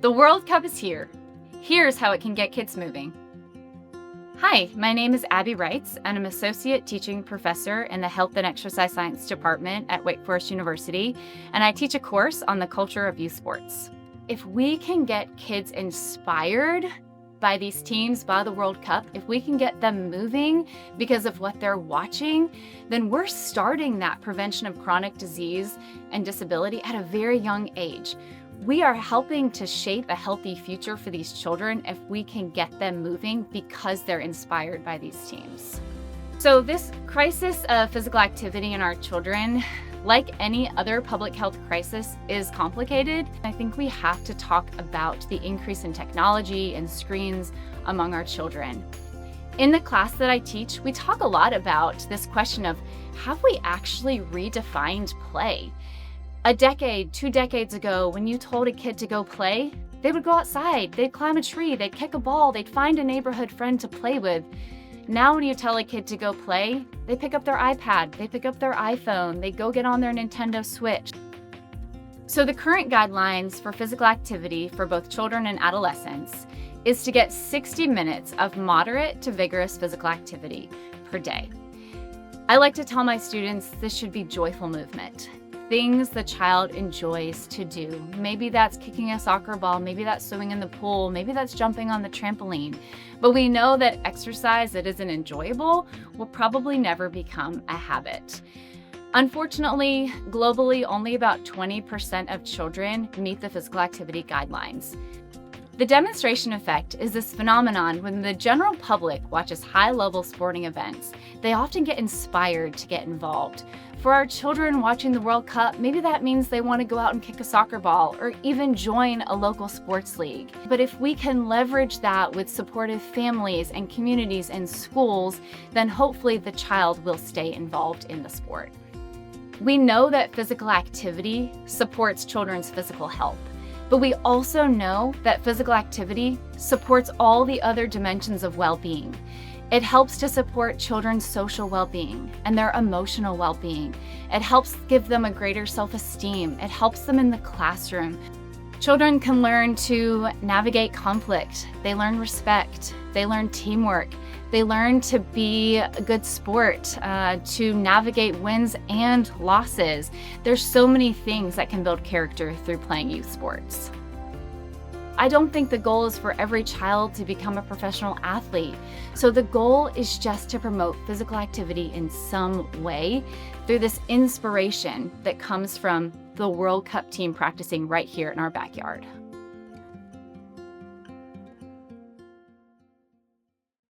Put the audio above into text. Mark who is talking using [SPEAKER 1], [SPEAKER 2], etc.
[SPEAKER 1] The World Cup is here. Here's how it can get kids moving. Hi, my name is Abbie Wrights, and I'm Associate Teaching Professor in the Health and Exercise Science Department at Wake Forest University, and I teach a course on the culture of youth sports. If we can get kids inspired by these teams, by the World Cup, if we can get them moving because of what they're watching, then we're starting that prevention of chronic disease and disability at a very young age. We are helping to shape a healthy future for these children if we can get them moving because they're inspired by these teams. So this crisis of physical activity in our children, like any other public health crisis, is complicated. I think we have to talk about the increase in technology and screens among our children. In the class that I teach, we talk a lot about this question of, have we actually redefined play? A decade, 2 decades ago, when you told a kid to go play, they would go outside, they'd climb a tree, they'd kick a ball, they'd find a neighborhood friend to play with. Now when you tell a kid to go play, they pick up their iPad, they pick up their iPhone, they go get on their Nintendo Switch. So the current guidelines for physical activity for both children and adolescents is to get 60 minutes of moderate to vigorous physical activity per day. I like to tell my students this should be joyful movement. Things the child enjoys to do. Maybe that's kicking a soccer ball, maybe that's swimming in the pool, maybe that's jumping on the trampoline. But we know that exercise that isn't enjoyable will probably never become a habit. Unfortunately, globally, only about 20% of children meet the physical activity guidelines. The demonstration effect is this phenomenon when the general public watches high-level sporting events. They often get inspired to get involved. For our children watching the World Cup, maybe that means they want to go out and kick a soccer ball or even join a local sports league. But if we can leverage that with supportive families and communities and schools, then hopefully the child will stay involved in the sport. We know that physical activity supports children's physical health. But we also know that physical activity supports all the other dimensions of well-being. It helps to support children's social well-being and their emotional well-being. It helps give them a greater self-esteem. It helps them in the classroom. Children can learn to navigate conflict. They learn respect. They learn teamwork. They learn to be a good sport, to navigate wins and losses. There's so many things that can build character through playing youth sports. I don't think the goal is for every child to become a professional athlete. So the goal is just to promote physical activity in some way through this inspiration that comes from the World Cup team practicing right here in our backyard.